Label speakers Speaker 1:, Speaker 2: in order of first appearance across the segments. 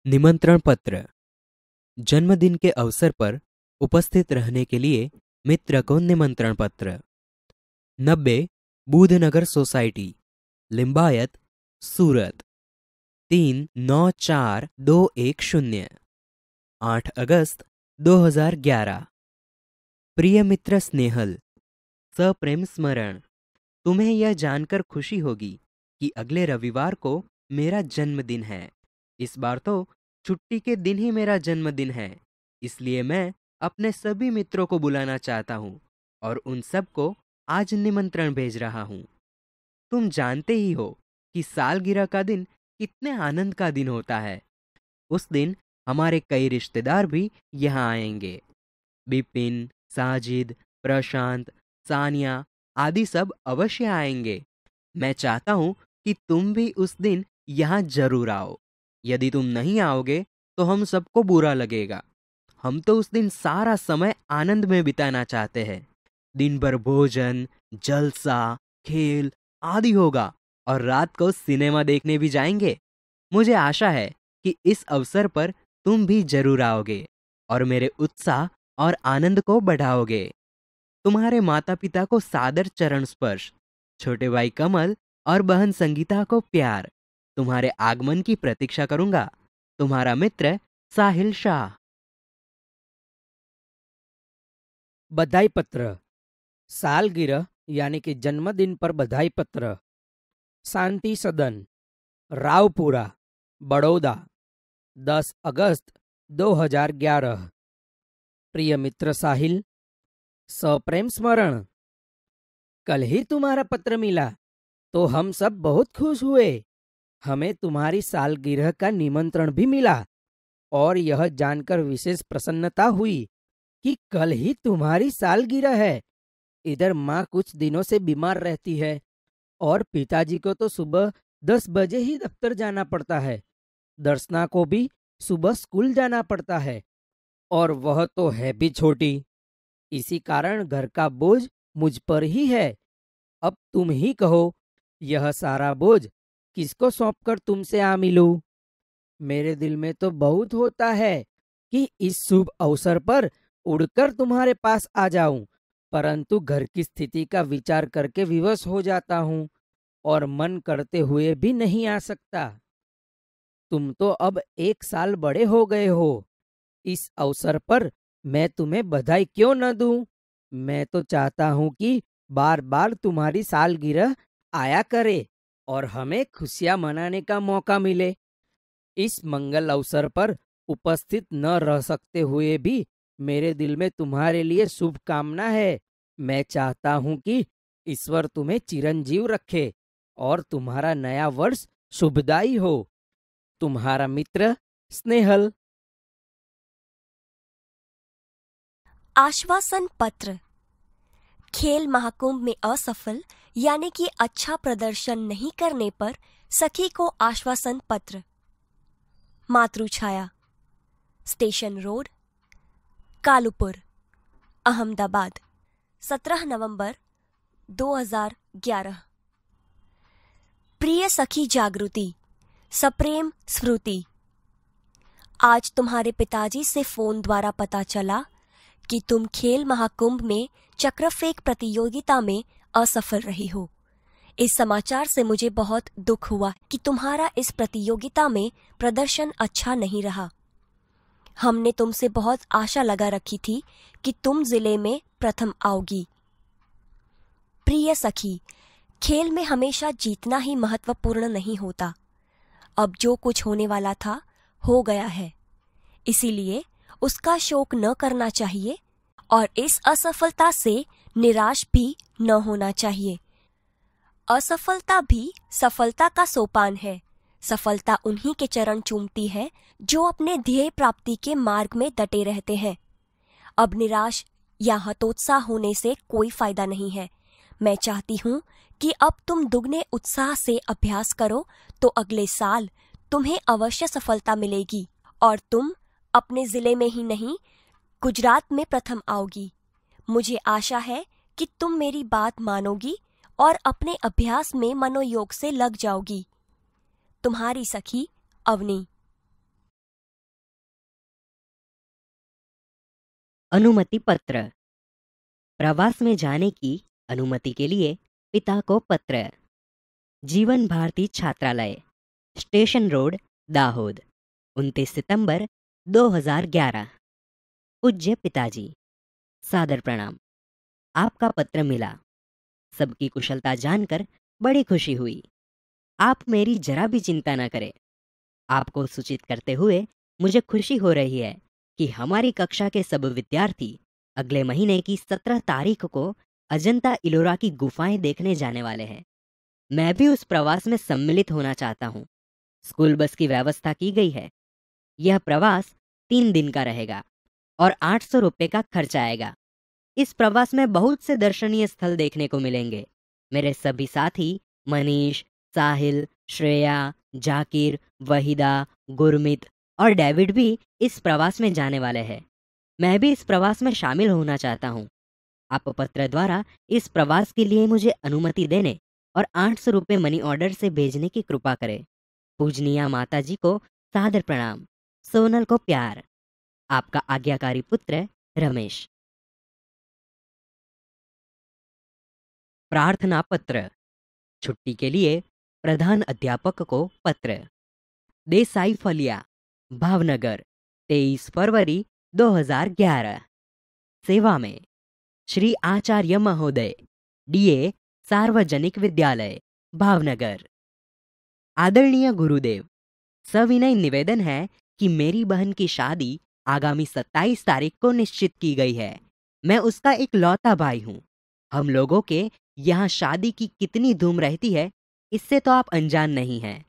Speaker 1: निमंत्रण पत्र। जन्मदिन के अवसर पर उपस्थित रहने के लिए मित्र को निमंत्रण पत्र। 90 बूधनगर सोसाइटी, लिंबायत, सूरत 394210। 8 अगस्त 2011। प्रिय मित्र स्नेहल, सप्रेम स्मरण। तुम्हें यह जानकर खुशी होगी कि अगले रविवार को मेरा जन्मदिन है। इस बार तो छुट्टी के दिन ही मेरा जन्मदिन है, इसलिए मैं अपने सभी मित्रों को बुलाना चाहता हूँ और उन सबको आज निमंत्रण भेज रहा हूँ। तुम जानते ही हो कि सालगिरह का दिन कितने आनंद का दिन होता है। उस दिन हमारे कई रिश्तेदार भी यहाँ आएंगे। बिपिन, साजिद, प्रशांत, सानिया आदि सब अवश्य आएंगे। मैं चाहता हूँ कि तुम भी उस दिन यहाँ जरूर आओ। यदि तुम नहीं आओगे तो हम सबको बुरा लगेगा। हम तो उस दिन सारा समय आनंद में बिताना चाहते हैं। दिन भर भोजन, जलसा, खेल आदि होगा और रात को सिनेमा देखने भी जाएंगे। मुझे आशा है कि इस अवसर पर तुम भी जरूर आओगे और मेरे उत्साह और आनंद को बढ़ाओगे। तुम्हारे माता पिता को सादर चरण स्पर्श। छोटे भाई कमल और बहन संगीता को प्यार। तुम्हारे आगमन की प्रतीक्षा करूंगा। तुम्हारा मित्र साहिल शाह।
Speaker 2: बधाई पत्र। सालगिरह यानी कि जन्मदिन पर बधाई पत्र। शांति सदन, रावपुरा, बड़ौदा, 10 अगस्त 2011। प्रिय मित्र साहिल, सप्रेम स्मरण। कल ही तुम्हारा पत्र मिला तो हम सब बहुत खुश हुए। हमें तुम्हारी सालगिरह का निमंत्रण भी मिला और यह जानकर विशेष प्रसन्नता हुई कि कल ही तुम्हारी सालगिरह है। इधर माँ कुछ दिनों से बीमार रहती है और पिताजी को तो सुबह 10 बजे ही दफ्तर जाना पड़ता है। दर्शना को भी सुबह स्कूल जाना पड़ता है और वह तो है भी छोटी। इसी कारण घर का बोझ मुझ पर ही है। अब तुम ही कहो, यह सारा बोझ किसको सौंपकर तुमसे आ मिलूं? मेरे दिल में तो बहुत होता है कि इस शुभ अवसर पर उड़कर तुम्हारे पास आ जाऊं, परंतु घर की स्थिति का विचार करके विवश हो जाता हूं और मन करते हुए भी नहीं आ सकता। तुम तो अब 1 साल बड़े हो गए हो। इस अवसर पर मैं तुम्हें बधाई क्यों न दूं? मैं तो चाहता हूं कि बार बार तुम्हारी सालगिरह आया करे और हमें खुशियां मनाने का मौका मिले। इस मंगल अवसर पर उपस्थित न रह सकते हुए भी मेरे दिल में तुम्हारे लिए शुभकामना है। मैं चाहता हूं कि ईश्वर तुम्हें चिरंजीव रखे और तुम्हारा नया वर्ष शुभदायी हो। तुम्हारा मित्र स्नेहल।
Speaker 3: आश्वासन पत्र। खेल महाकुंभ में असफल यानी कि अच्छा प्रदर्शन नहीं करने पर सखी को आश्वासन पत्र। मातृछाया, स्टेशन रोड, कालूपुर, अहमदाबाद, 17 नवंबर 2011। प्रिय सखी जागृति, सप्रेम स्मृति। आज तुम्हारे पिताजी से फोन द्वारा पता चला कि तुम खेल महाकुंभ में चक्र फेंक प्रतियोगिता में असफल रही हो। इस समाचार से मुझे बहुत दुख हुआ कि तुम्हारा इस प्रतियोगिता में प्रदर्शन अच्छा नहीं रहा। हमने तुमसे बहुत आशा लगा रखी थी कि तुम जिले में प्रथम आओगी। प्रिय सखी, खेल में हमेशा जीतना ही महत्वपूर्ण नहीं होता। अब जो कुछ होने वाला था हो गया है, इसीलिए उसका शोक न करना चाहिए और इस असफलता से निराश भी न होना चाहिए। असफलता भी सफलता का सोपान है। सफलता उन्हीं के चरण चूमती है जो अपने ध्येय प्राप्ति के मार्ग में डटे रहते हैं। अब निराश या हतोत्साह होने से कोई फायदा नहीं है। मैं चाहती हूँ कि अब तुम दुगने उत्साह से अभ्यास करो तो अगले साल तुम्हें अवश्य सफलता मिलेगी और तुम अपने जिले में ही नहीं गुजरात में प्रथम आओगी। मुझे आशा है कि तुम मेरी बात मानोगी और अपने अभ्यास में मनोयोग से लग जाओगी। तुम्हारी सखी अवनी।
Speaker 1: अनुमति पत्र। प्रवास में जाने की अनुमति के लिए पिता को पत्र। जीवन भारती छात्रालय, स्टेशन रोड, दाहोद, 29 सितंबर 2011। पूज्य पिताजी, सादर प्रणाम। आपका पत्र मिला। सबकी कुशलता जानकर बड़ी खुशी हुई। आप मेरी जरा भी चिंता न करें। आपको सूचित करते हुए मुझे खुशी हो रही है कि हमारी कक्षा के सब विद्यार्थी अगले महीने की 17 तारीख को अजंता इलोरा की गुफाएं देखने जाने वाले हैं। मैं भी उस प्रवास में सम्मिलित होना चाहता हूँ। स्कूल बस की व्यवस्था की गई है। यह प्रवास 3 दिन का रहेगा और 800 रुपये का खर्च आएगा। इस प्रवास में बहुत से दर्शनीय स्थल देखने को मिलेंगे। मेरे सभी साथी मनीष, साहिल, श्रेया, जाकिर, वहीदा, गुरमीत और डेविड भी इस प्रवास में जाने वाले हैं। मैं भी इस प्रवास में शामिल होना चाहता हूँ। आप पत्र द्वारा इस प्रवास के लिए मुझे अनुमति देने और 800 रुपये मनी ऑर्डर से भेजने की कृपा करें। पूजनीय माता जी को सादर प्रणाम। सोनल को प्यार। आपका आज्ञाकारी पुत्र रमेश। प्रार्थना पत्र। छुट्टी के लिए प्रधान अध्यापक को पत्र। देसाई फलिया, भावनगर, 23 फरवरी 2011। सेवा में श्री आचार्य महोदय, डीए, सार्वजनिक विद्यालय, भावनगर। आदरणीय गुरुदेव, सविनय निवेदन है कि मेरी बहन की शादी आगामी 27 तारीख को निश्चित की गई है। मैं उसका एक लौता भाई हूँ। हम लोगों के यहाँ शादी की कितनी धूम रहती है, इससे तो आप अनजान नहीं हैं।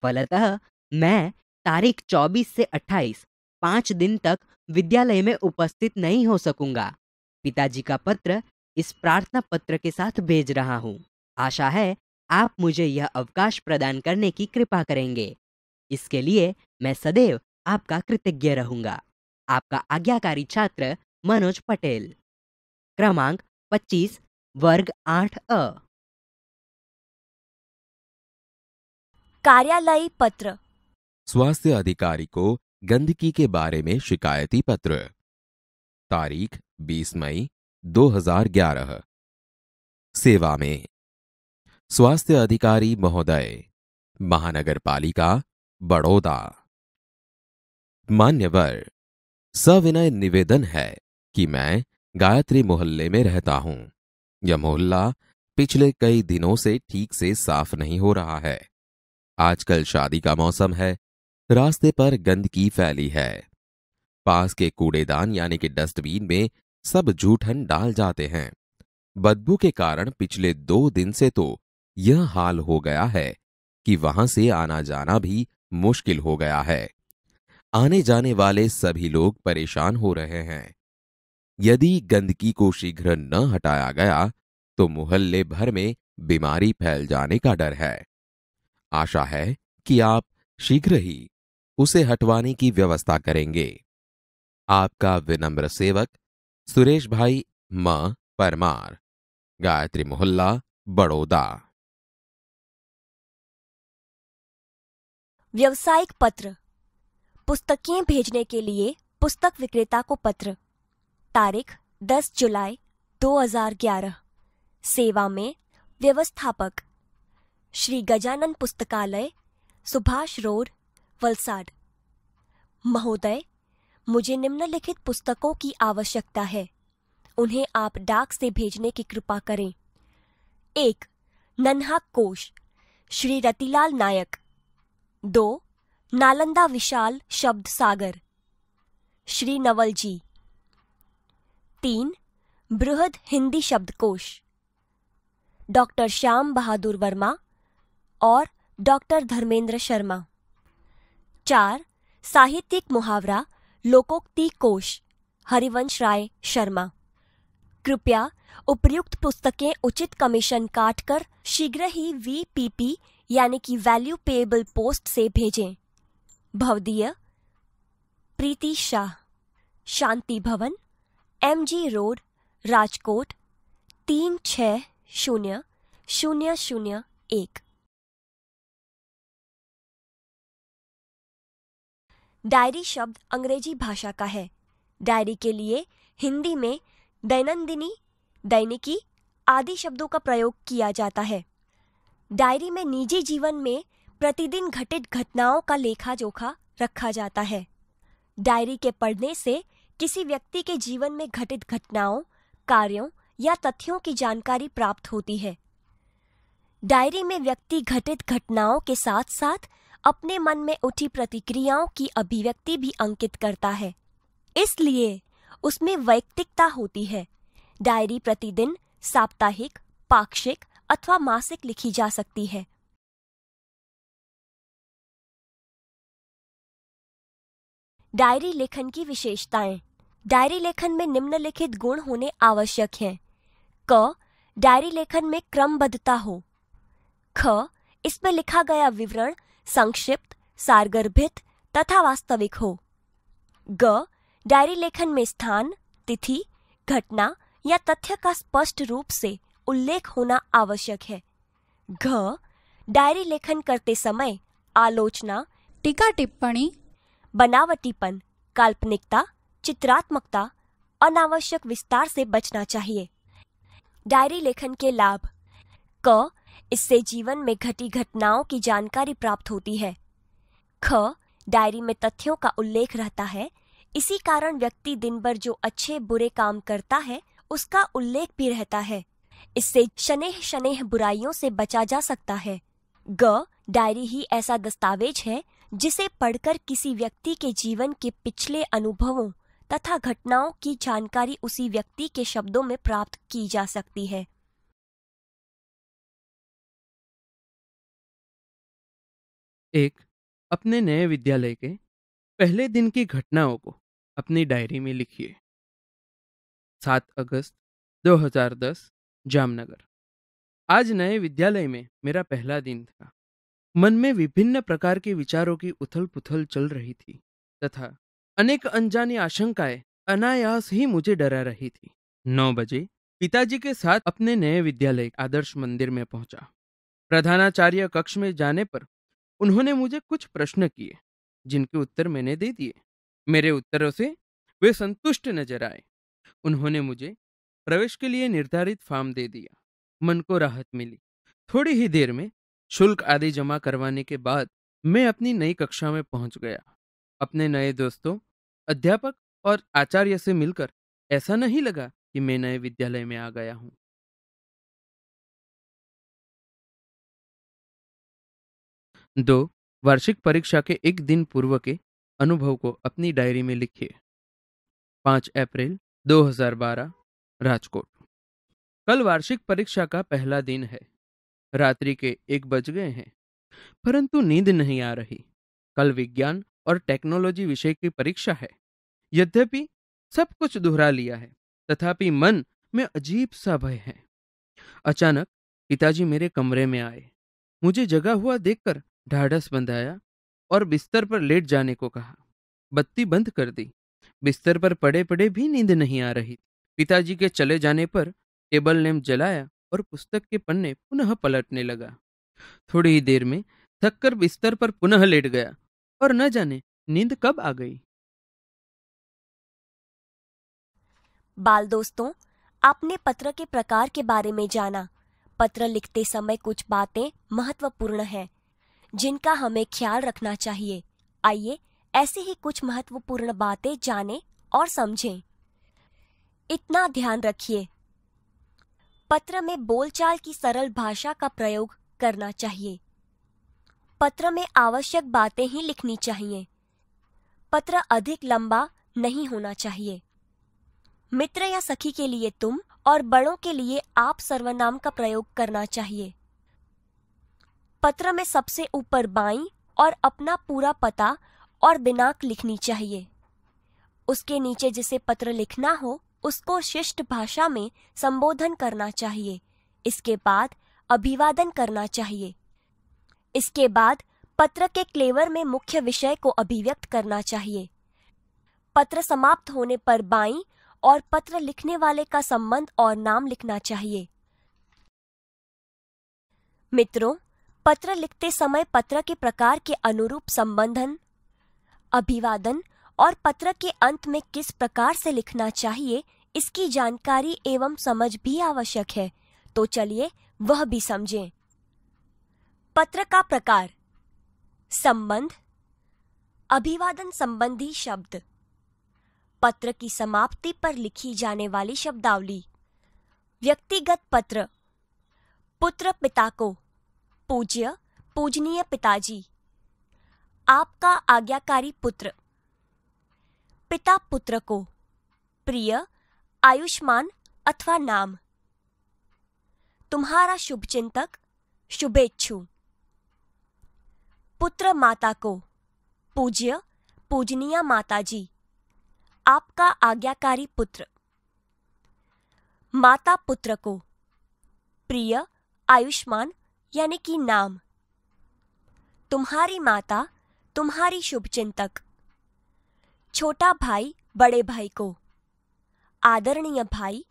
Speaker 1: फलतः मैं तारीख 24 से 28, 5 दिन तक विद्यालय में उपस्थित नहीं हो सकूंगा। पिताजी का पत्र इस प्रार्थना पत्र के साथ भेज रहा हूँ। आशा है आप मुझे यह अवकाश प्रदान करने की कृपा करेंगे। इसके लिए मैं सदैव आपका कृतज्ञ रहूंगा। आपका आज्ञाकारी छात्र मनोज पटेल। क्रमांक 25, वर्ग 8A।
Speaker 3: कार्यालयी पत्र।
Speaker 4: स्वास्थ्य अधिकारी को गंदगी के बारे में शिकायती पत्र। तारीख 20 मई 2011। सेवा में स्वास्थ्य अधिकारी महोदय, महानगर पालिका, बड़ौदा। मान्यवर, सविनय निवेदन है कि मैं गायत्री मोहल्ले में रहता हूं। यह मोहल्ला पिछले कई दिनों से ठीक से साफ नहीं हो रहा है। आजकल शादी का मौसम है। रास्ते पर गंदगी फैली है। पास के कूड़ेदान यानी कि डस्टबिन में सब जूठन डाल जाते हैं। बदबू के कारण पिछले 2 दिन से तो यह हाल हो गया है कि वहां से आना जाना भी मुश्किल हो गया है। आने जाने वाले सभी लोग परेशान हो रहे हैं। यदि गंदगी को शीघ्र न हटाया गया तो मोहल्ले भर में बीमारी फैल जाने का डर है। आशा है कि आप शीघ्र ही उसे हटवाने की व्यवस्था करेंगे। आपका विनम्र सेवक सुरेश भाई म परमार, गायत्री मोहल्ला, बड़ौदा।
Speaker 3: व्यावसायिक पत्र। पुस्तकें भेजने के लिए पुस्तक विक्रेता को पत्र। तारीख 10 जुलाई 2011। सेवा में व्यवस्थापक श्री गजानन पुस्तकालय, सुभाष रोड, वलसाड। महोदय, मुझे निम्नलिखित पुस्तकों की आवश्यकता है। उन्हें आप डाक से भेजने की कृपा करें। 1. नन्हा कोश, श्री रतिलाल नायक। 2. नालंदा विशाल शब्द सागर, श्री नवल जी। 3. बृहद हिंदी शब्दकोश, डॉक्टर श्याम बहादुर वर्मा और डॉक्टर धर्मेंद्र शर्मा। 4. साहित्यिक मुहावरा लोकोक्ति कोश, हरिवंश राय शर्मा। कृपया उपर्युक्त पुस्तकें उचित कमीशन काटकर शीघ्र ही VPP यानी कि वैल्यू पेएबल पोस्ट से भेजें। भवदीय प्रीति शाह, शांति भवन, MG रोड, राजकोट, 360001। डायरी शब्द अंग्रेजी भाषा का है। डायरी के लिए हिंदी में दैनंदिनी, दैनिकी आदि शब्दों का प्रयोग किया जाता है। डायरी में निजी जीवन में प्रतिदिन घटित घटनाओं का लेखा जोखा रखा जाता है। डायरी के पढ़ने से किसी व्यक्ति के जीवन में घटित घटनाओं, कार्यों या तथ्यों की जानकारी प्राप्त होती है। डायरी में व्यक्ति घटित घटनाओं के साथ साथ अपने मन में उठी प्रतिक्रियाओं की अभिव्यक्ति भी अंकित करता है, इसलिए उसमें वैयक्तिकता होती है। डायरी प्रतिदिन, साप्ताहिक, पाक्षिक अथवा मासिक लिखी जा सकती है। डायरी लेखन की विशेषताएं। डायरी लेखन में निम्नलिखित गुण होने आवश्यक हैं। क, डायरी लेखन में क्रमबद्धता हो। ख, इसमें लिखा गया विवरण संक्षिप्त, सारगर्भित तथा वास्तविक हो। ग, डायरी लेखन में स्थान, तिथि, घटना या तथ्य का स्पष्ट रूप से उल्लेख होना आवश्यक है। घ, डायरी लेखन करते समय आलोचना,
Speaker 5: टीका टिप्पणी,
Speaker 3: बनावटीपन, काल्पनिकता, चित्रात्मकता, अनावश्यक विस्तार से बचना चाहिए। डायरी लेखन के लाभ। क, इससे जीवन में घटी घटनाओं की जानकारी प्राप्त होती है। ख, डायरी में तथ्यों का उल्लेख रहता है, इसी कारण व्यक्ति दिन भर जो अच्छे बुरे काम करता है उसका उल्लेख भी रहता है। इससे शनेह शनेह बुराइयों से बचा जा सकता है। ग, डायरी ही ऐसा दस्तावेज है जिसे पढ़कर किसी व्यक्ति के जीवन के पिछले अनुभवों तथा घटनाओं की जानकारी उसी व्यक्ति के शब्दों में प्राप्त की जा सकती है।
Speaker 2: एक, अपने नए विद्यालय के पहले दिन की घटनाओं को अपनी डायरी में लिखिए। 7 अगस्त 2010, जामनगर। आज नए विद्यालय में मेरा पहला दिन था। मन में विभिन्न प्रकार के विचारों की उथल पुथल चल रही थी तथा अनेक अनजानी आशंकाएं अनायास ही मुझे डरा रही थी। 9 बजे पिताजी के साथ अपने नए विद्यालय आदर्श मंदिर में पहुंचा। प्रधानाचार्य कक्ष में जाने पर उन्होंने मुझे कुछ प्रश्न किए जिनके उत्तर मैंने दे दिए। मेरे उत्तरों से वे संतुष्ट नजर आए। उन्होंने मुझे प्रवेश के लिए निर्धारित फॉर्म दे दिया। मन को राहत मिली। थोड़ी ही देर में शुल्क आदि जमा करवाने के बाद मैं अपनी नई कक्षा में पहुंच गया। अपने नए दोस्तों, अध्यापक और आचार्य से मिलकर ऐसा नहीं लगा कि मैं नए विद्यालय में आ गया हूं। 2, वार्षिक परीक्षा के एक दिन पूर्व के अनुभव को अपनी डायरी में लिखिए। 5 अप्रैल 2012, राजकोट। कल वार्षिक परीक्षा का पहला दिन है। रात्रि के 1 बज गए हैं, परंतु नींद नहीं आ रही। कल विज्ञान और टेक्नोलॉजी विषय की परीक्षा है। यद्यपि सब कुछ दोहरा लिया है, तथापि मन में अजीब सा भय है। अचानक पिताजी मेरे कमरे में आए। मुझे जगा हुआ देखकर ढाढ़स बंधाया और बिस्तर पर लेट जाने को कहा। बत्ती बंद कर दी। बिस्तर पर पड़े पड़े भी नींद नहीं आ रही। पिताजी के चले जाने पर टेबल लैंप जलाया और पुस्तक के पन्ने पुनः पलटने लगा। थोड़ी ही देर में थककर बिस्तर पर पुनः लेट गया और न जाने नींद कब आ गई।
Speaker 3: बाल दोस्तों, आपने पत्र के प्रकार के बारे में जाना। पत्र लिखते समय कुछ बातें महत्वपूर्ण हैं जिनका हमें ख्याल रखना चाहिए। आइए ऐसे ही कुछ महत्वपूर्ण बातें जानें और समझें। इतना ध्यान रखिए, पत्र में बोलचाल की सरल भाषा का प्रयोग करना चाहिए। पत्र में आवश्यक बातें ही लिखनी चाहिए। पत्र अधिक लंबा नहीं होना चाहिए। मित्र या सखी के लिए तुम और बड़ों के लिए आप सर्वनाम का प्रयोग करना चाहिए। पत्र में सबसे ऊपर बाईं और अपना पूरा पता और दिनांक लिखनी चाहिए। उसके नीचे जिसे पत्र लिखना हो उसको शिष्ट भाषा में संबोधन करना चाहिए। इसके बाद अभिवादन करना चाहिए। इसके बाद पत्र के क्लेवर में मुख्य विषय को अभिव्यक्त करना चाहिए। पत्र समाप्त होने पर बाईं और पत्र लिखने वाले का संबंध और नाम लिखना चाहिए। मित्रों, पत्र लिखते समय पत्र के प्रकार के अनुरूप संबोधन, अभिवादन और पत्र के अंत में किस प्रकार से लिखना चाहिए इसकी जानकारी एवं समझ भी आवश्यक है। तो चलिए वह भी समझें। पत्र का प्रकार। संबंध, अभिवादन संबंधी शब्द, पत्र की समाप्ति पर लिखी जाने वाली शब्दावली। व्यक्तिगत पत्र। पुत्र पिता को, पूज्य पूजनीय पिताजी। आपका आज्ञाकारी पुत्र। पिता पुत्र को, प्रिय आयुष्मान अथवा नाम। तुम्हारा शुभचिंतक, शुभेच्छु। पुत्र माता को, पूज्य पूजनीय माताजी। आपका आज्ञाकारी पुत्र। माता पुत्र को, प्रिय आयुष्मान यानी कि नाम। तुम्हारी माता, तुम्हारी शुभचिंतक। छोटा भाई बड़े भाई को, आदरणीय भाई।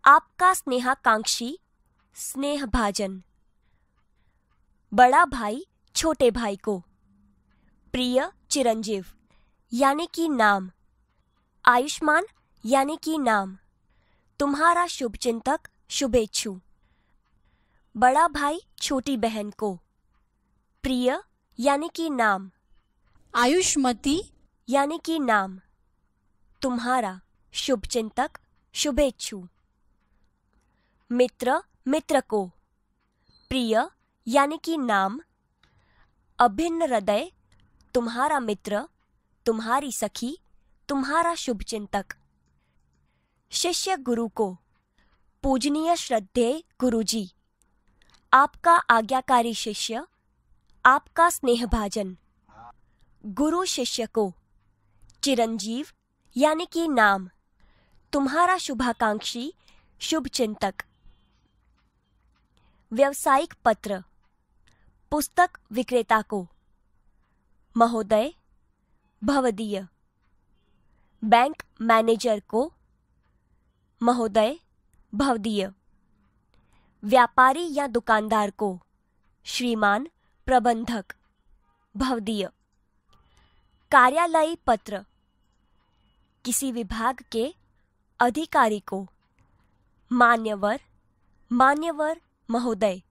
Speaker 3: आपका स्नेहाकांक्षी, स्नेहभाजन। बड़ा भाई छोटे भाई को, प्रिय चिरंजीव यानी कि नाम। आयुष्मान यानी कि नाम। तुम्हारा शुभचिंतक, शुभेच्छु। बड़ा भाई छोटी बहन को, प्रिय यानी कि नाम।
Speaker 5: आयुष्मती
Speaker 3: यानी कि नाम। तुम्हारा शुभचिंतक, शुभेच्छु। मित्र मित्र को, प्रिय यानी कि नाम। अभिन्न हृदय, तुम्हारा मित्र, तुम्हारी सखी, तुम्हारा शुभचिंतक। शिष्य गुरु को, पूजनीय श्रद्धेय गुरुजी। आपका आज्ञाकारी शिष्य, आपका स्नेहभाजन। गुरु शिष्य को, चिरंजीव यानी कि नाम। तुम्हारा शुभाकांक्षी, शुभचिंतक। व्यावसायिक पत्र। पुस्तक विक्रेता को, महोदय भवदीय। बैंक मैनेजर को, महोदय भवदीय। व्यापारी या दुकानदार को, श्रीमान प्रबंधक भवदीय। कार्यालयी पत्र। किसी विभाग के अधिकारी को, मान्यवर मान्यवर महोदय।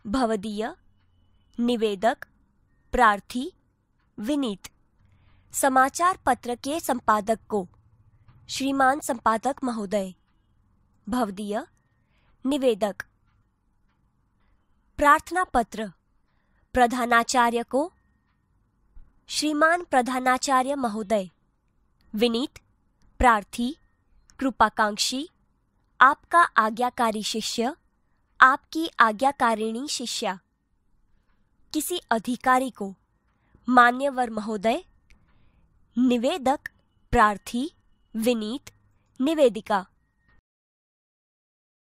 Speaker 3: भवदीय, निवेदक, प्रार्थी, विनीत। समाचार पत्र के संपादक को, श्रीमान संपादक महोदय। भवदीय, निवेदक। प्रार्थना पत्र। प्रधानाचार्य को, श्रीमान प्रधानाचार्य महोदय। विनीत, प्रार्थी, कृपाकांक्षी। आपका आज्ञाकारी शिष्य, आपकी आज्ञाकारिणी शिष्या। किसी अधिकारी को, मान्यवर महोदय। निवेदक, प्रार्थी, विनीत, निवेदिका।